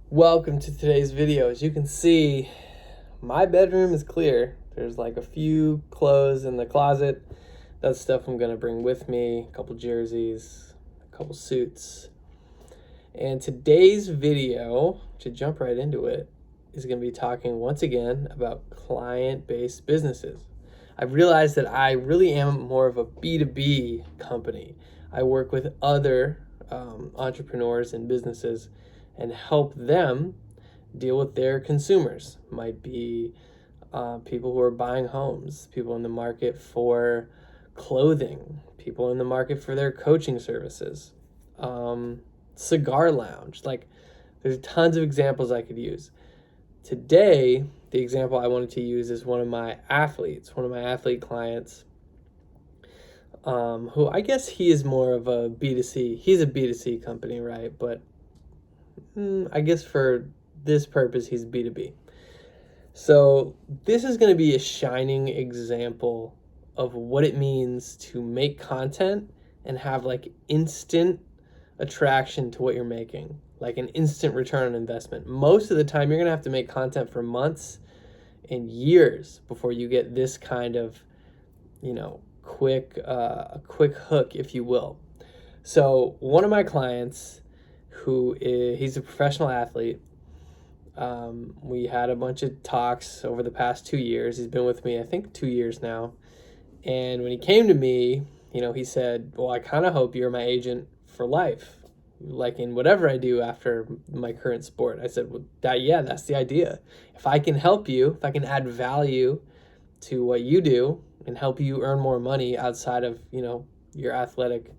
Welcome to today's video. As you can see, my bedroom is clear. There's like a few clothes in the closet. That's stuff I'm gonna bring with me, a couple jerseys, a couple suits. And today's video, to jump right into it, is gonna be talking once again about client-based businesses. I've realized that I really am more of a B2B company. I work with other entrepreneurs and businesses and help them deal with their consumers. Might be people who are buying homes, people in the market for clothing, people in the market for their coaching services, cigar lounge. Like, there's tons of examples I could use. Today, the example I wanted to use is one of my athlete clients, who I guess he is more of a B2C. He's a B2C company, right? But I guess for this purpose, he's B2B. So this is going to be a shining example of what it means to make content and have like instant attraction to what you're making, like an instant return on investment. Most of the time, you're going to have to make content for months and years before you get this kind of, a quick hook, if you will. So one of my clients, he's a professional athlete. We had a bunch of talks over the past 2 years. He's been with me, I think, 2 years now. And when he came to me, he said, well, I kind of hope you're my agent for life, like in whatever I do after my current sport. I said, well, that's the idea. If I can help you, if I can add value to what you do and help you earn more money outside of, your athletic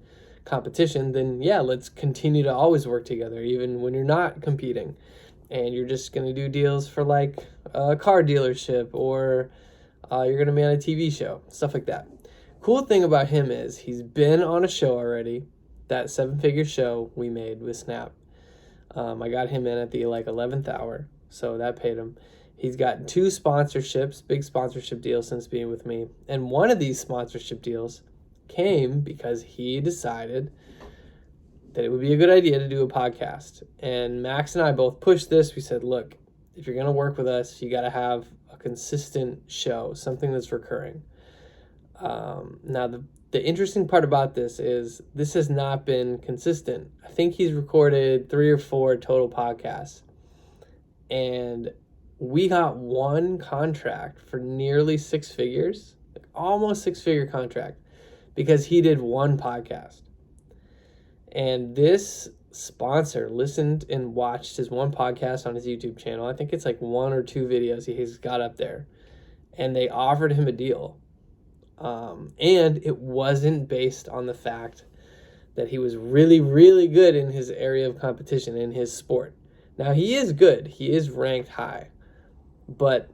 competition, then let's continue to always work together, even when you're not competing and you're just going to do deals for like a car dealership or you're going to be on a TV show, stuff like that. Cool thing about him is he's been on a show already, that 7-figure show we made with Snap. I got him in at the 11th hour, so that paid him. He's got 2 sponsorships, big sponsorship deals since being with me. And one of these sponsorship deals came because he decided that it would be a good idea to do a podcast. And Max and I both pushed this. We said, look, if you're going to work with us, you got to have a consistent show, something that's recurring. Now, the interesting part about this is this has not been consistent. I think he's recorded 3 or 4 total podcasts. And we got one contract for nearly 6 figures, like almost 6-figure contract, because he did one podcast. And this sponsor listened and watched his one podcast on his YouTube channel. I think it's like 1 or 2 videos he's got up there. And they offered him a deal. And it wasn't based on the fact that he was really, really good in his area of competition, in his sport. Now, he is good. He is ranked high. But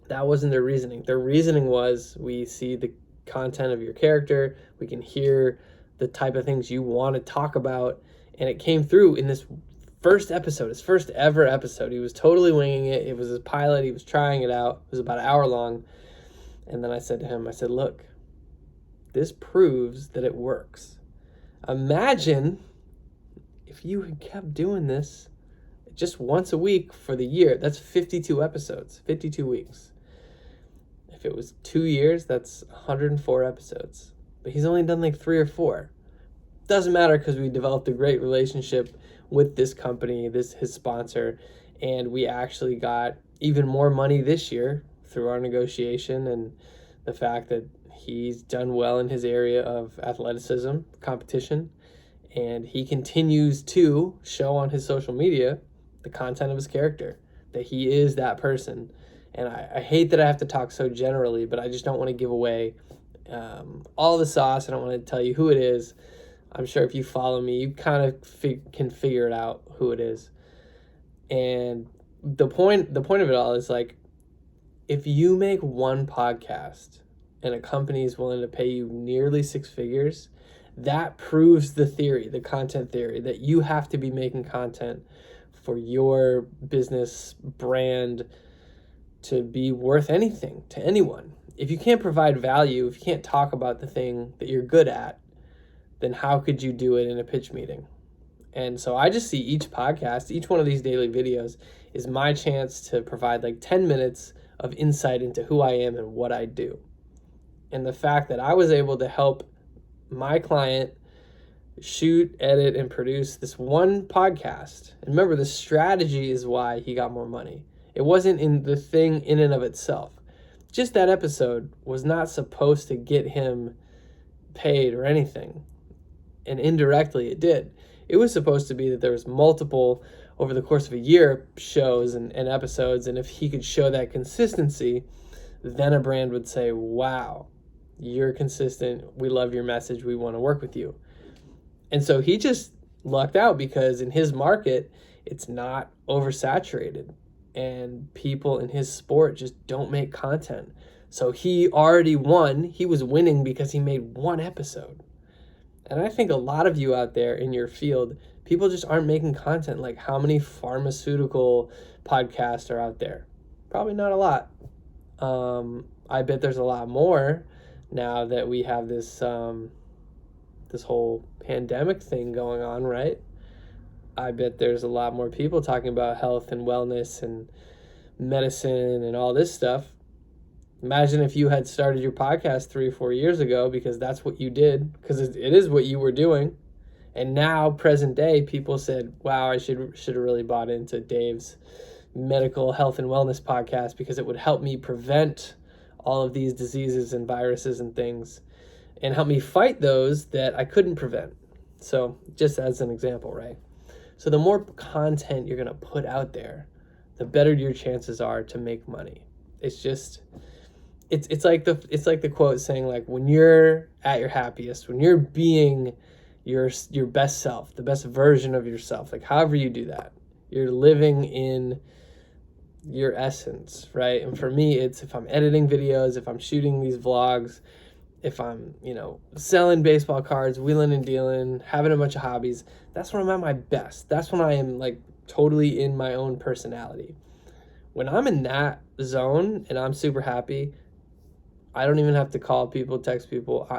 that wasn't their reasoning. Their reasoning was, we see the content of your character, we can hear the type of things you want to talk about, and it came through in this first episode, his first ever episode. He was totally winging it. It was his pilot. He was trying it out. It was about an hour long. And then I said to him, look, this proves that it works. Imagine if you had kept doing this just once a week for the year. That's 52 episodes, 52 weeks. If it was 2 years, that's 104 episodes. But he's only done like 3 or 4. Doesn't matter, because we developed a great relationship with this company, his sponsor, and we actually got even more money this year through our negotiation and the fact that he's done well in his area of athleticism, competition, and he continues to show on his social media the content of his character, that he is that person. And I hate that I have to talk so generally, but I just don't want to give away all the sauce. I don't want to tell you who it is. I'm sure if you follow me, you kind of can figure it out who it is. And the point of it all is, like, if you make one podcast and a company is willing to pay you nearly 6 figures, that proves the theory, the content theory, that you have to be making content for your business brand to be worth anything to anyone. If you can't provide value, if you can't talk about the thing that you're good at, then how could you do it in a pitch meeting? And so I just see each podcast, each one of these daily videos is my chance to provide like 10 minutes of insight into who I am and what I do. And the fact that I was able to help my client shoot, edit, and produce this one podcast. And remember, the strategy is why he got more money. It wasn't in the thing in and of itself. Just that episode was not supposed to get him paid or anything. And indirectly it did. It was supposed to be that there was multiple, over the course of a year, shows and episodes. And if he could show that consistency, then a brand would say, wow, you're consistent. We love your message. We want to work with you. And so he just lucked out because in his market, it's not oversaturated and people in his sport just don't make content. So he already won. He was winning because he made one episode. And I think a lot of you out there in your field, people just aren't making content. Like, how many pharmaceutical podcasts are out there? Probably not a lot. I bet there's a lot more now that we have this this whole pandemic thing going on, right? I bet there's a lot more people talking about health and wellness and medicine and all this stuff. Imagine if you had started your podcast 3 or 4 years ago, because that's what you did, because it is what you were doing. And now, present day, people said, wow, I should have really bought into Dave's medical health and wellness podcast because it would help me prevent all of these diseases and viruses and things and help me fight those that I couldn't prevent. So just as an example, right? So the more content you're going to put out there, the better your chances are to make money. It's just, it's like the quote saying, like, when you're at your happiest, when you're being your best self, the best version of yourself, like however you do that, you're living in your essence, right? And for me, it's if I'm editing videos, if I'm shooting these vlogs, if I'm, selling baseball cards, wheeling and dealing, having a bunch of hobbies, that's when I'm at my best. That's when I am like totally in my own personality. When I'm in that zone and I'm super happy, I don't even have to call people, text people.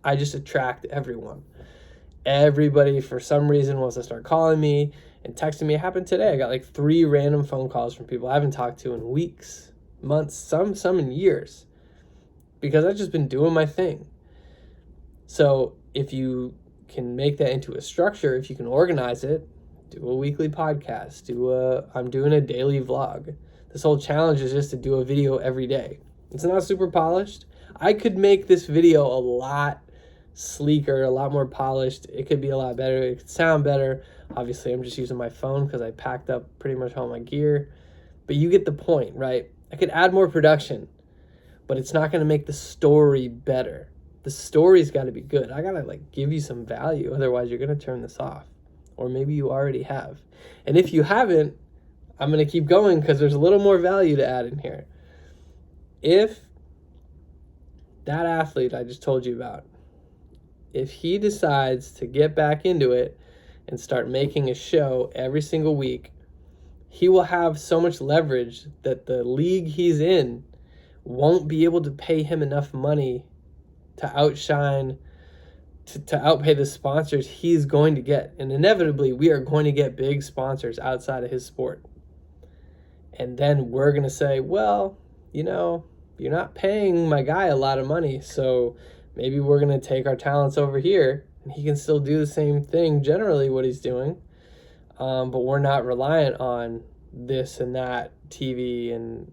I just attract everyone. Everybody, for some reason, wants to start calling me and texting me. It happened today. I got like 3 random phone calls from people I haven't talked to in weeks, months, some in years, because I've just been doing my thing. So if you can make that into a structure, if you can organize it, do a weekly podcast, I'm doing a daily vlog. This whole challenge is just to do a video every day. It's not super polished. I could make this video a lot sleeker, a lot more polished. It could be a lot better. It could sound better. Obviously, I'm just using my phone because I packed up pretty much all my gear. But you get the point, right? I could add more production, but it's not going to make the story better. The story's got to be good. I got to give you some value. Otherwise, you're going to turn this off. Or maybe you already have. And if you haven't, I'm going to keep going because there's a little more value to add in here. If that athlete I just told you about, if he decides to get back into it and start making a show every single week, he will have so much leverage that the league he's in won't be able to pay him enough money to outshine, to outpay the sponsors he's going to get. And inevitably, we are going to get big sponsors outside of his sport. And then we're going to say, well, you're not paying my guy a lot of money, so maybe we're going to take our talents over here, and he can still do the same thing, generally what he's doing, but we're not reliant on this and that TV and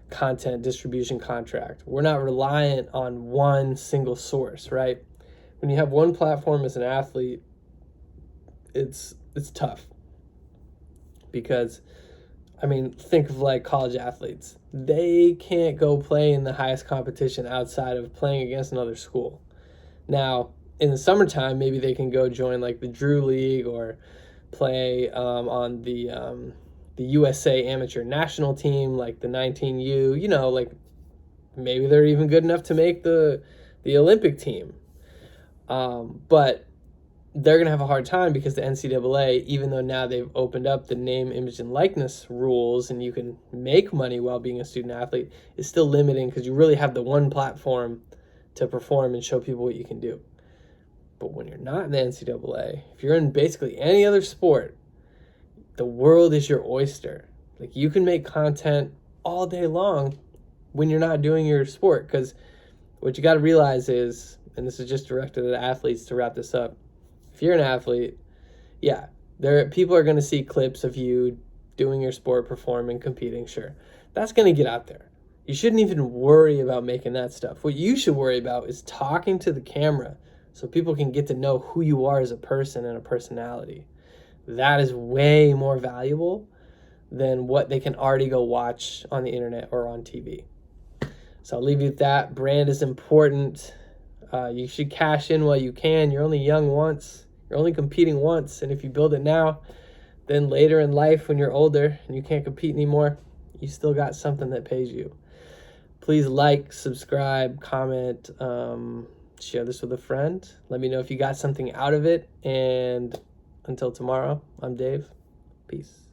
content distribution contract. We're not reliant on one single source, right? When you have one platform as an athlete, it's tough. Because, think of like college athletes. They can't go play in the highest competition outside of playing against another school. Now, in the summertime, maybe they can go join like the Drew League or play on the USA amateur national team, like the 19U, maybe they're even good enough to make the Olympic team. But they're going to have a hard time because the NCAA, even though now they've opened up the name, image, and likeness rules and you can make money while being a student athlete, is still limiting because you really have the one platform to perform and show people what you can do. But when you're not in the NCAA, if you're in basically any other sport, the world is your oyster. Like, you can make content all day long when you're not doing your sport, because what you got to realize is, and this is just directed at athletes to wrap this up, if you're an athlete, yeah, people are going to see clips of you doing your sport, performing, competing, sure. That's going to get out there. You shouldn't even worry about making that stuff. What you should worry about is talking to the camera so people can get to know who you are as a person and a personality. That is way more valuable than what they can already go watch on the internet or on TV. So I'll leave you with that. Brand is important. You should cash in while you can. You're only young once. You're only competing once. And if you build it now, then later in life when you're older and you can't compete anymore, you still got something that pays you. Please like, subscribe, comment, share this with a friend. Let me know if you got something out of it. And until tomorrow, I'm Dave. Peace.